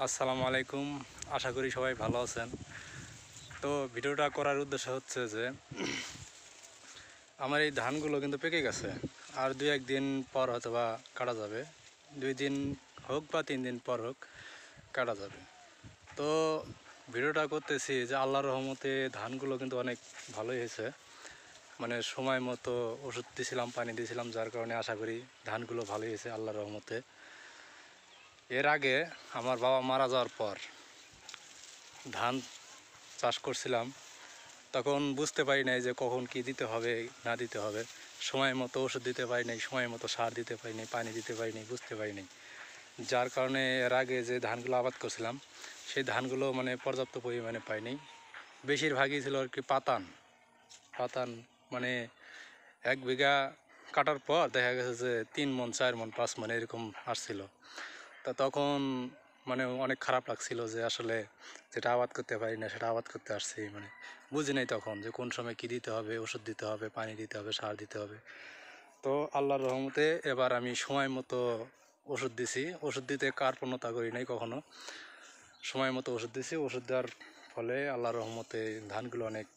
আসসালামু আলাইকুম। আশা করি সবাই ভালো আছেন। তো ভিডিওটা করার উদ্দেশ্য হচ্ছে যে আমার এই ধানগুলো কিন্তু পেকে গেছে, আর 2-1 দিন পর হয়তো বা কাটা যাবে। 2 দিন হোক বা 3 দিন পর হোক কাটা যাবে। তো ভিডিওটা করতেছি যে আল্লাহর রহমতে ধানগুলো কিন্তু অনেক ভালোই হয়েছে। মানে সময় মতো ওষুধ দিয়েছিলাম, পানি দিয়েছিলাম, যার কারণে আশা করি ধানগুলো ভালোই হয়েছে আল্লাহর রহমতে। এর আগে আমার বাবা মারা যাওয়ার পর ধান চাষ করছিলাম, তখন বুঝতে পারি নাই যে কখন কি দিতে হবে না দিতে হবে। সময় মতো ওষুধ দিতে পারি নাই, সময় মতো সার দিতে পারি নাই, পানি দিতে পারি নাই, বুঝতে পারি নাই। যার কারণে এর আগে যে ধানগুলো আবাদ করছিলাম সেই ধানগুলো মানে পর্যাপ্ত পরিমাণে পাইনি। বেশিরভাগই ছিল আর কি পাতান পাতান, মানে 1 বিঘা কাটার পর দেখা গেছে যে 3 মণ 4 মণ 5 মণ এরকম আসছিল। তা তখন মানে অনেক খারাপ লাগছিল যে আসলে যেটা আবাদ করতে পারি না সেটা আবাদ করতে আসছি। মানে বুঝি নাই তখন যে কোন সময় কী দিতে হবে, ওষুধ দিতে হবে, পানি দিতে হবে, সার দিতে হবে। তো আল্লাহর রহমতে এবার আমি সময় মতো ওষুধ দিছি। ওষুধ দিতে কার্পণ্যতা করি নাই কখনো, সময় মতো ওষুধ দিছি। ওষুধ দেওয়ার ফলে আল্লাহর রহমতে ধানগুলো অনেক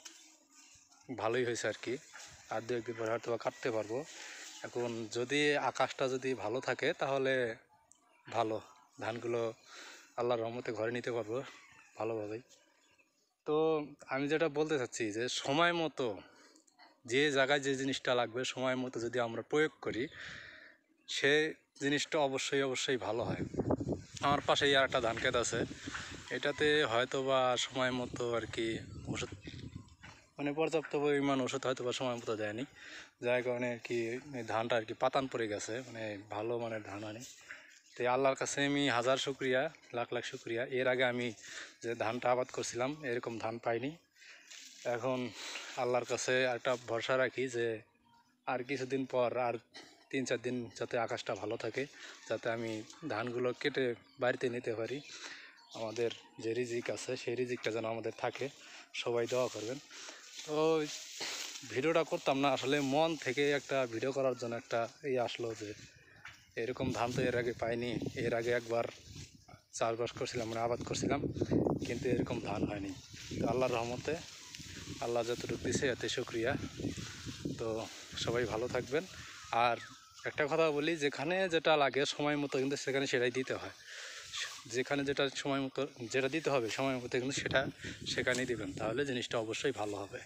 ভালোই হয়েছে আর কি। আর 2-1 দিন পরে হয়তো কাটতে পারবো। এখন যদি আকাশটা যদি ভালো থাকে তাহলে ভালো, ধানগুলো আল্লাহর রহমতে ঘরে নিতে পারবো ভালোভাবেই। তো আমি যেটা বলতে চাচ্ছি যে সময় মতো যে জায়গায় যে জিনিসটা লাগবে সময় মতো যদি আমরা প্রয়োগ করি সে জিনিসটা অবশ্যই ভালো হয়। আমার পাশেই আর একটা ধান ক্ষেত আছে, এটাতে হয়তো বা সময় মতো আর কি ওষুধ, মানে পর্যাপ্ত পরিমাণ ওষুধ হয়তো বা সময় মতো দেয়নি, যার কারণে আর কি ধানটা আর কি পাতান পড়ে গেছে, মানে ভালো মানের ধান হয়নি। তো আল্লাহর কাছে আমি হাজার শুকরিয়া, লাখ লাখ শুকরিয়া। এর আগে আমি যে ধানটা আবাদ করছিলাম এরকম ধান পাইনি। এখন আল্লাহর কাছে একটা ভরসা রাখি যে আর কিছুদিন পর, আর 3-4 দিন যাতে আকাশটা ভালো থাকে, যাতে আমি ধানগুলো কেটে বাড়িতে নিতে পারি। আমাদের যে রিজিক আছে সেই রিজিকটা যেন আমাদের থাকে, সবাই দোয়া করবেন। তো ভিডিওটা করতাম না, আসলে মন থেকে একটা ভিডিও করার জন্য একটা আসলো যে এরকম ধান তো এর আগে পাইনি। এর আগে একবার চাষবাস করছিলাম, মানে আবাদ করছিলাম, কিন্তু এরকম ধান হয়নি। তো আল্লাহর রহমতে আল্লাহ যতটুকু দিছে এতে শুকরিয়া। তো সবাই ভালো থাকবেন। আর একটা কথা বলি, যেখানে যেটা লাগে সময় মতো কিন্তু সেখানে সেটাই দিতে হয়। যেখানে যেটা সময় মতো যেটা দিতে হবে সময় মতো কিন্তু সেটা সেখানেই দিবেন, তাহলে জিনিসটা অবশ্যই ভালো হবে।